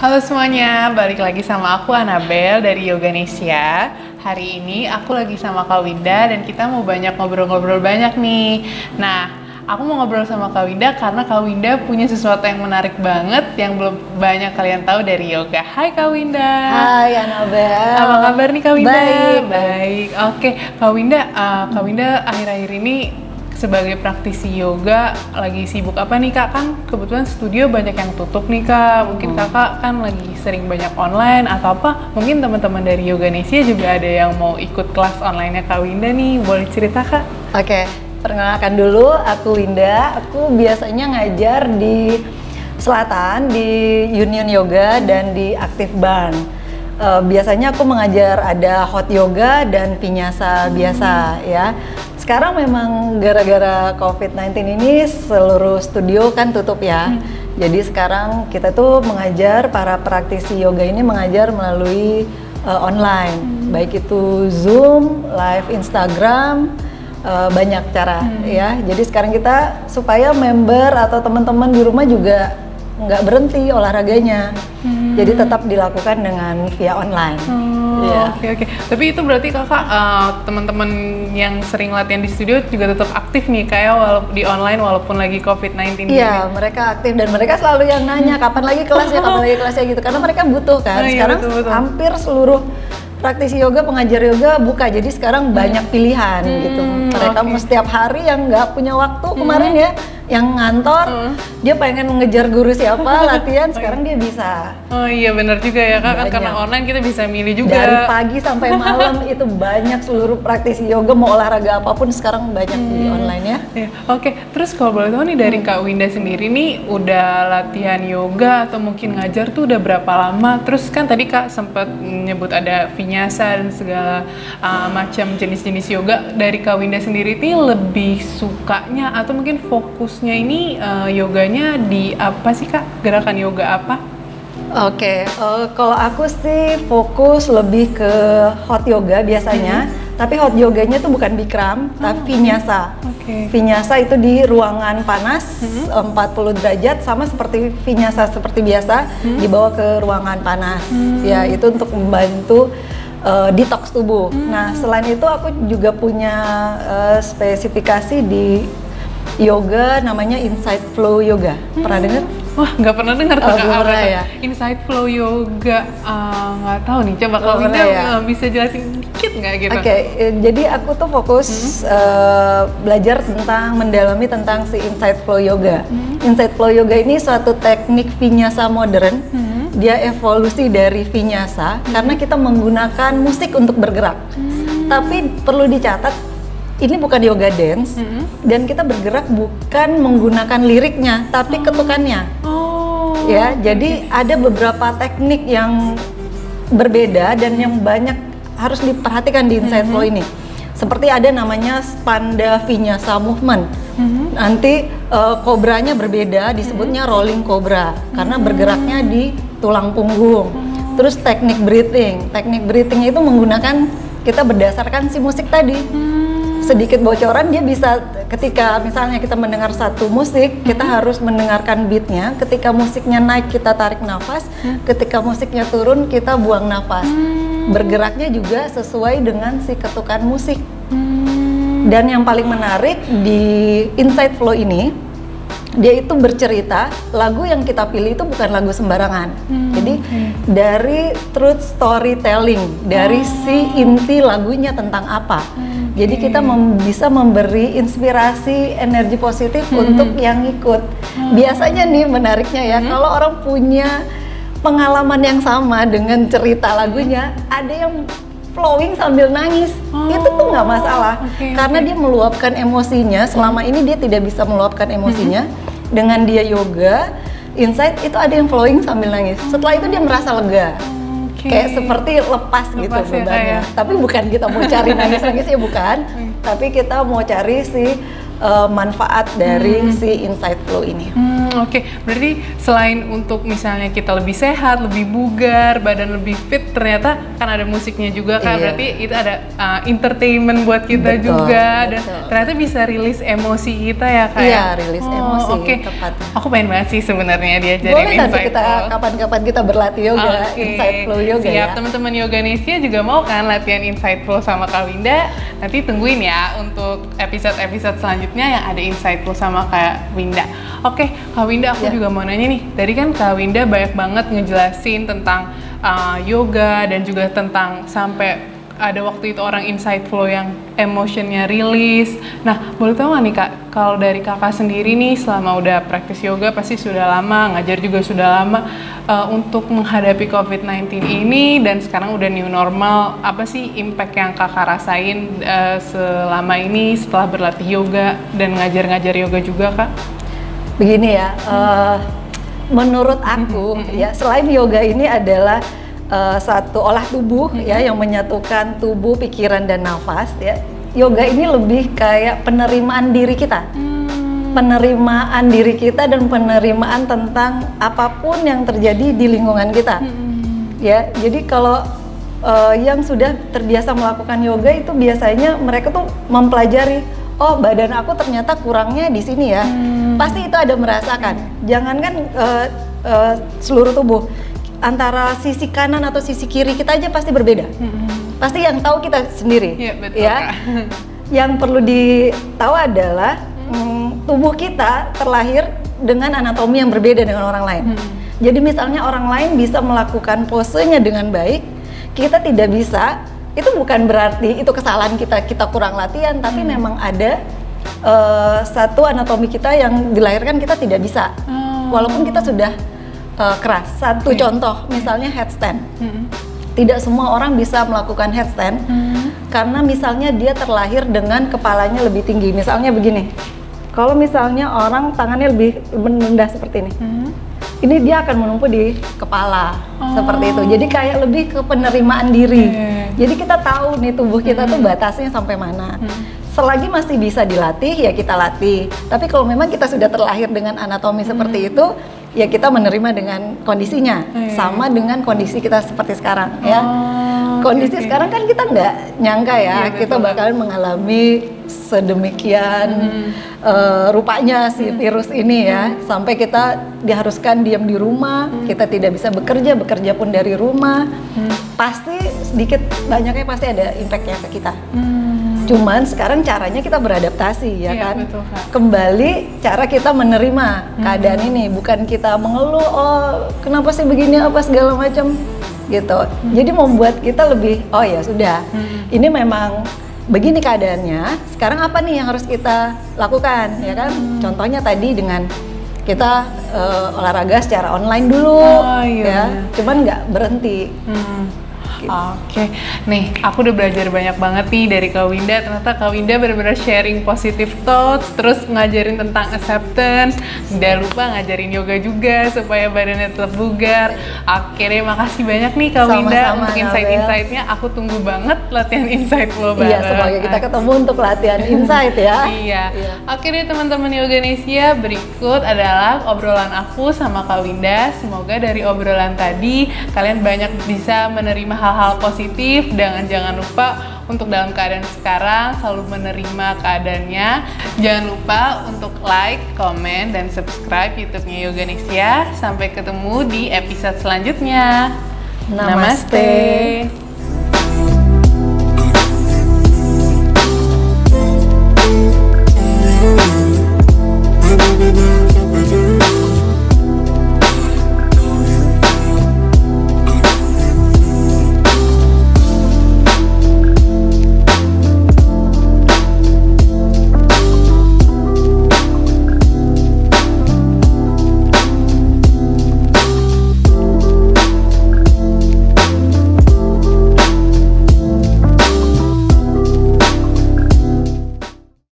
Halo semuanya, balik lagi sama aku Anabel dari Yoganesia. Hari ini aku lagi sama Kak Winda dan kita mau banyak ngobrol-ngobrol banyak nih. Nah, aku mau ngobrol sama Kak Winda karena Kak Winda punya sesuatu yang menarik banget yang belum banyak kalian tahu dari yoga. Hai Kak Winda. Hai Anabel. Apa kabar nih Kak Winda? Baik. Baik. Oke, Kak Winda akhir-akhir ini sebagai praktisi yoga lagi sibuk apa nih Kak? Kan kebetulan studio banyak yang tutup nih Kak. Mungkin Kakak kan lagi sering banyak online atau apa? Mungkin teman-teman dari Yoganesia juga ada yang mau ikut kelas online-nya Kak Winda nih. Boleh cerita Kak? Oke, perkenalkan dulu aku Winda. Aku biasanya ngajar di Selatan di Union Yoga dan di Active Barn. Biasanya aku mengajar ada hot yoga dan vinyasa biasa ya. Sekarang memang gara-gara COVID-19 ini seluruh studio kan tutup ya. Jadi sekarang kita tuh mengajar, para praktisi yoga ini mengajar melalui online. Baik itu Zoom, live Instagram, banyak cara ya. Jadi sekarang kita supaya member atau teman-teman di rumah juga nggak berhenti olahraganya. Jadi tetap dilakukan dengan via online. Oke. Tapi itu berarti Kakak teman-teman yang sering latihan di studio juga tetap aktif nih kayak di online walaupun lagi COVID-19 ini. Iya, mereka aktif dan mereka selalu yang nanya kapan lagi kelasnya gitu karena mereka butuh kan. Sekarang betul. hampir seluruh praktisi yoga, pengajar yoga buka, jadi sekarang banyak pilihan gitu. Mereka setiap hari yang nggak punya waktu kemarin ya, yang ngantor, dia pengen ngejar guru siapa latihan, sekarang dia bisa. Oh iya benar juga ya Kak, kan karena online kita bisa milih juga. Dari pagi sampai malam itu banyak seluruh praktisi yoga, mau olahraga apapun sekarang banyak di online ya. Oke, terus kalau boleh tahu nih dari Kak Winda sendiri nih udah latihan yoga atau mungkin ngajar tuh udah berapa lama? Terus kan tadi Kak sempat nyebut ada vinyasa dan segala macam jenis-jenis yoga. Dari Kak Winda sendiri nih lebih sukanya atau mungkin fokusnya ini yoganya di apa sih Kak? Gerakan yoga apa? Oke, kalau aku sih fokus lebih ke hot yoga biasanya, tapi hot yoganya tuh bukan Bikram, tapi vinyasa. Vinyasa itu di ruangan panas 40 derajat, sama seperti vinyasa seperti biasa, dibawa ke ruangan panas. Ya, itu untuk membantu detox tubuh. Nah, selain itu aku juga punya spesifikasi di yoga namanya Inside Flow Yoga. Pernah dengar? Wah, nggak pernah dengar tuh Kak. Pernah ya? Inside Flow Yoga, nggak tahu nih. Coba kalau Winda bisa jelasin dikit nggak gitu? Oke, jadi aku tuh fokus belajar mendalami tentang si Inside Flow Yoga. Inside Flow Yoga ini suatu teknik vinyasa modern. Dia evolusi dari vinyasa karena kita menggunakan musik untuk bergerak. Tapi perlu dicatat, ini bukan yoga dance dan kita bergerak bukan menggunakan liriknya tapi ketukannya. Ya, jadi ada beberapa teknik yang berbeda dan yang banyak harus diperhatikan di Inside Flow ini. Seperti ada namanya Spanda Vinyasa Movement. Nanti kobranya berbeda, disebutnya rolling cobra karena bergeraknya di tulang punggung. Terus teknik breathing. Teknik breathing itu menggunakan kita berdasarkan si musik tadi. Sedikit bocoran, dia bisa ketika misalnya kita mendengar satu musik, kita harus mendengarkan beatnya. Ketika musiknya naik kita tarik nafas, ketika musiknya turun kita buang nafas. Bergeraknya juga sesuai dengan si ketukan musik. Dan yang paling menarik di Inside Flow ini, dia itu bercerita, lagu yang kita pilih itu bukan lagu sembarangan. Jadi dari truth storytelling, dari si inti lagunya tentang apa. Jadi kita bisa memberi inspirasi, energi positif untuk yang ikut. Biasanya nih menariknya ya, kalau orang punya pengalaman yang sama dengan cerita lagunya, ada yang flowing sambil nangis, itu tuh nggak masalah. Karena dia meluapkan emosinya, selama ini dia tidak bisa meluapkan emosinya. Dengan dia yoga, Inside itu ada yang flowing sambil nangis. Setelah itu dia merasa lega. Kayak seperti lepas gitu bebannya. Tapi bukan kita mau cari nangis-nangis ya bukan. Tapi kita mau cari si manfaat dari si Insight Flow ini. Oke. Berarti selain untuk misalnya kita lebih sehat, lebih bugar, badan lebih fit, ternyata kan ada musiknya juga kan. Iya. Berarti itu ada entertainment buat kita Betul, juga, dan betul. ternyata bisa rilis emosi kita ya Kak. Iya, rilis emosi, Oke. tepatnya. Aku pengen banget sih sebenarnya diajarin Boleh nanti Insight kita Flow. kapan-kapan kita berlatih yoga, Oke. Insight Flow yoga Siap, ya. teman-teman Yoganesia juga mau kan latihan Insight Flow sama Kak Winda? Nanti tungguin ya untuk episode-episode selanjutnya yang ada Insight Flow sama Kak Winda. Oke, Kak Winda, aku Ya. juga mau nanya nih. Tadi kan Kak Winda banyak banget ngejelasin tentang yoga dan juga tentang sampai ada waktu itu orang Insight Flow yang emotionnya rilis. Nah, boleh tahu nggak nih Kak, kalau dari Kakak sendiri nih selama udah praktis yoga pasti sudah lama, ngajar juga sudah lama, untuk menghadapi COVID-19 ini dan sekarang udah new normal, apa sih impact yang Kakak rasain selama ini setelah berlatih yoga dan ngajar-ngajar yoga juga Kak? Begini ya, menurut aku ya, selain yoga ini adalah satu olah tubuh ya yang menyatukan tubuh, pikiran dan nafas ya. Yoga ini lebih kayak penerimaan diri kita. Penerimaan diri kita dan penerimaan tentang apapun yang terjadi di lingkungan kita. Ya, jadi kalau yang sudah terbiasa melakukan yoga itu biasanya mereka tuh mempelajari, oh badan aku ternyata kurangnya di sini ya. Pasti itu ada merasakan. Jangankan seluruh tubuh, antara sisi kanan atau sisi kiri kita aja pasti berbeda. Pasti yang tahu kita sendiri. Iya, betul, ya. Kak. Yang perlu ditahu adalah tubuh kita terlahir dengan anatomi yang berbeda dengan orang lain. Jadi misalnya orang lain bisa melakukan posenya dengan baik, kita tidak bisa. Itu bukan berarti itu kesalahan kita kurang latihan, tapi memang ada satu anatomi kita yang dilahirkan kita tidak bisa, walaupun kita sudah keras. Satu contoh, misalnya headstand. Tidak semua orang bisa melakukan headstand karena misalnya dia terlahir dengan kepalanya lebih tinggi. Misalnya begini, kalau misalnya orang tangannya lebih rendah seperti ini, ini dia akan menumpuk di kepala seperti itu. Jadi kayak lebih ke penerimaan diri. Jadi kita tahu nih tubuh kita tuh batasnya sampai mana. Selagi masih bisa dilatih ya kita latih. Tapi kalau memang kita sudah terlahir dengan anatomi seperti itu, ya kita menerima dengan kondisinya. Sama dengan kondisi kita seperti sekarang ya. Kondisi sekarang kan kita nggak nyangka ya, kita bakalan mengalami sedemikian rupanya si virus ini ya, sampai kita diharuskan diam di rumah, kita tidak bisa bekerja pun dari rumah. Pasti sedikit banyaknya pasti ada impactnya ke kita. Cuman sekarang caranya kita beradaptasi ya kan. Betul, Kak. Kembali cara kita menerima keadaan ini, bukan kita mengeluh, oh kenapa sih begini apa segala macam gitu. Jadi membuat kita lebih, oh ya sudah, ini memang begini keadaannya. Sekarang apa nih yang harus kita lakukan ya kan? Contohnya tadi dengan kita olahraga secara online dulu ya, cuman nggak berhenti. Oke, nih aku udah belajar banyak banget nih dari Kak Winda. Ternyata Kak Winda benar-benar sharing positive thoughts, terus ngajarin tentang acceptance. Jangan lupa ngajarin yoga juga supaya badannya tetap bugar. Oke deh, makasih banyak nih Kak Winda untuk insight-insightnya. Aku tunggu banget latihan Insight Flow bareng. Iya, semoga kita ketemu untuk latihan Insight ya. Iya. Oke deh teman-teman Yoganesia, berikut adalah obrolan aku sama Kak Winda. Semoga dari obrolan tadi kalian banyak bisa menerima hal-hal positif, dan jangan lupa untuk dalam keadaan sekarang selalu menerima keadaannya. Jangan lupa untuk like, komen, dan subscribe YouTube-nya Yoganesia. Sampai ketemu di episode selanjutnya. Namaste.